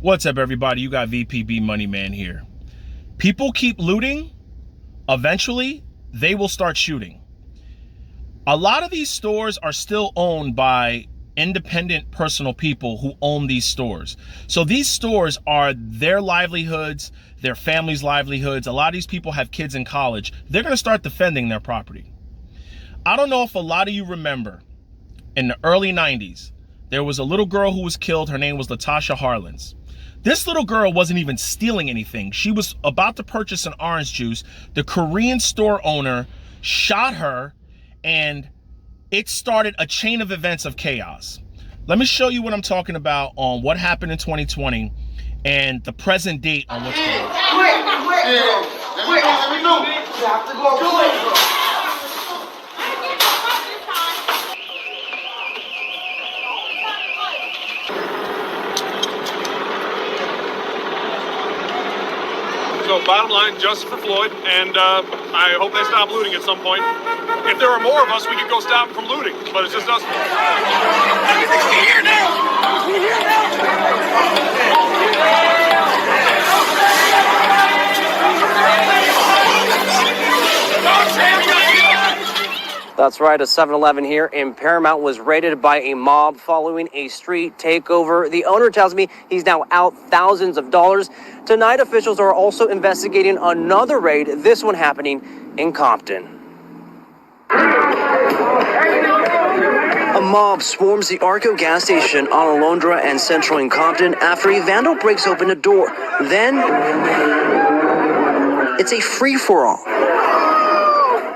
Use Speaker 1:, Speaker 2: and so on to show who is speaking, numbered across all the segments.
Speaker 1: What's up, everybody? You got VPB Money Man here. People keep looting. Eventually, they will start shooting. A lot of these stores are still owned by independent personal people who own these stores. So these stores are their livelihoods, their family's livelihoods. A lot of these people have kids in college. They're going to start defending their property. I don't know if a lot of you remember, in the early 90s, there was a little girl who was killed. Her name was Latasha Harlins. This little girl wasn't even stealing anything. She was about to purchase an orange juice. The Korean store owner shot her, and it started a chain of events of chaos. Let me show you what I'm talking about on what happened in 2020 and the present date on what's going on.
Speaker 2: Quick, let me know. You have to go. Do it.
Speaker 3: So bottom line, justice for Floyd, and I hope they stop looting at some point. If there are more of us, we could go stop them from looting, but it's just us. We're here now! We're here
Speaker 4: That's right, a 7-Eleven here in Paramount was raided by a mob following a street takeover. The owner tells me he's now out thousands of dollars. Tonight, officials are also investigating another raid, this one happening in Compton. A mob swarms the Arco gas station on Alondra and Central in Compton after a vandal breaks open a door. Then, it's a free-for-all.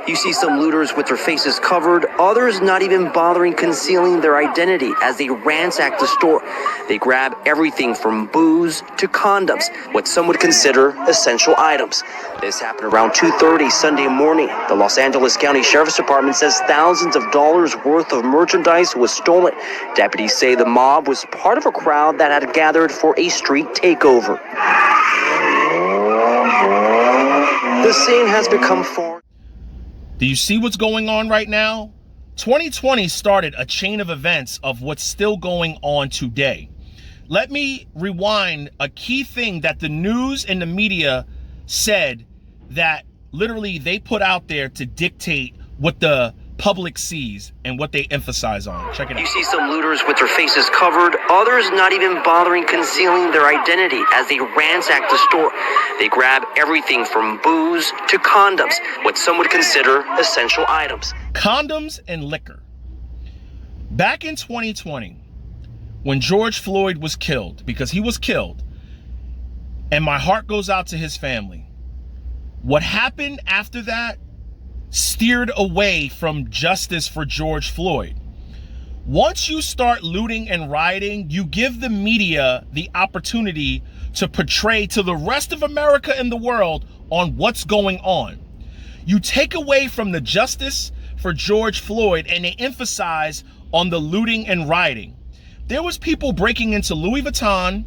Speaker 4: You see some looters with their faces covered, others not even bothering concealing their identity as they ransack the store. They grab everything from booze to condoms, what some would consider essential items. This happened around 2:30 Sunday morning. The Los Angeles County Sheriff's Department says thousands of dollars worth of merchandise was stolen. Deputies say the mob was part of a crowd that had gathered for a street takeover. The scene has become far.
Speaker 1: Do you see what's going on right now? 2020 started a chain of events of what's still going on today. Let me rewind a key thing that the news and the media said that literally they put out there to dictate what the public sees and what they emphasize on. Check it out.
Speaker 4: You see some looters with their faces covered, others not even bothering concealing their identity as they ransack the store. They grab everything from booze to condoms, what some would consider essential items.
Speaker 1: Condoms and liquor. Back in 2020, when George Floyd was killed, because he was killed, and my heart goes out to his family, what happened after that steered away from justice for George Floyd. Once you start looting and rioting, you give the media the opportunity to portray to the rest of America and the world on what's going on. You take away from the justice for George Floyd and they emphasize on the looting and rioting. There was people breaking into Louis Vuitton,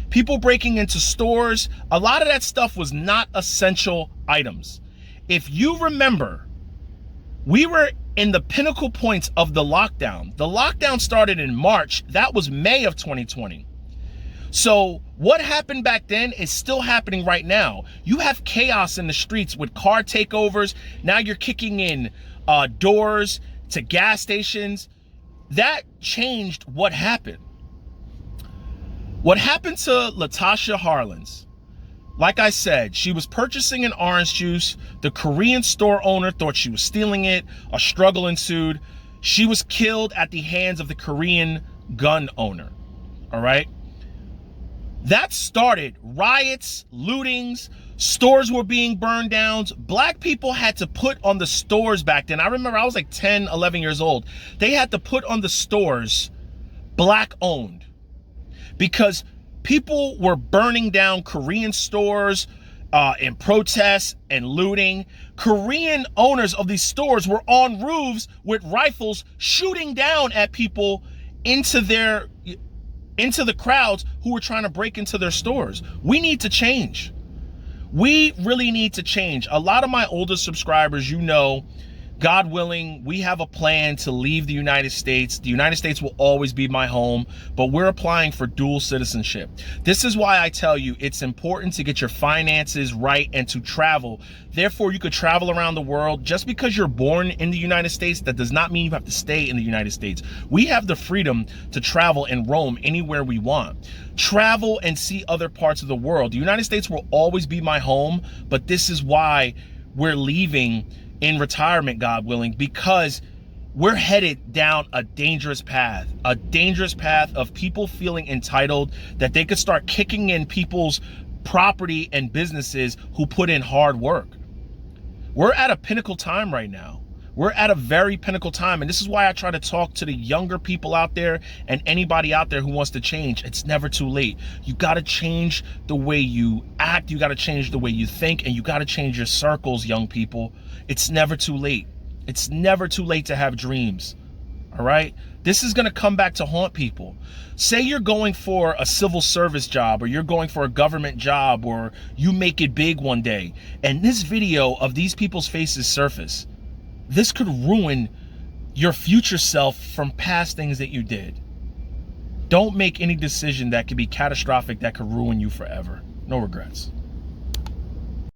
Speaker 1: people breaking into stores. A lot of that stuff was not essential items. If you remember, we were in the pinnacle points of the lockdown. The lockdown started in March. That was May of 2020. So what happened back then is still happening right now. You have chaos in the streets with car takeovers. Now you're kicking in doors to gas stations. That changed what happened. What happened to Latasha Harlins? Like I said, she was purchasing an orange juice. The Korean store owner thought she was stealing it. A struggle ensued. She was killed at the hands of the Korean gun owner. All right. That started riots, lootings, stores were being burned down. Black people had to put on the stores back then. I remember I was like 10, 11 years old. They had to put on the stores black owned because people were burning down Korean stores in protests and looting. Korean owners of these stores were on roofs with rifles shooting down at people into the crowds who were trying to break into their stores. We need to change. We really need to change. A lot of my older subscribers, you know, God willing, we have a plan to leave the United States. The United States will always be my home, but we're applying for dual citizenship. This is why I tell you it's important to get your finances right and to travel. Therefore, you could travel around the world. Just because you're born in the United States, that does not mean you have to stay in the United States. We have the freedom to travel and roam anywhere we want. Travel and see other parts of the world. The United States will always be my home, but this is why we're leaving in retirement, God willing, because we're headed down a dangerous path of people feeling entitled, that they could start kicking in people's property and businesses who put in hard work. We're at a pinnacle time right now. We're at a very pinnacle time. And this is why I try to talk to the younger people out there and anybody out there who wants to change. It's never too late. You got to change the way you act. You got to change the way you think, and you got to change your circles, young people. It's never too late. It's never too late to have dreams. All right. This is going to come back to haunt people. Say you're going for a civil service job, or you're going for a government job, or you make it big one day, and this video of these people's faces surface. This could ruin your future self from past things that you did. Don't make any decision that could be catastrophic, that could ruin you forever. No regrets.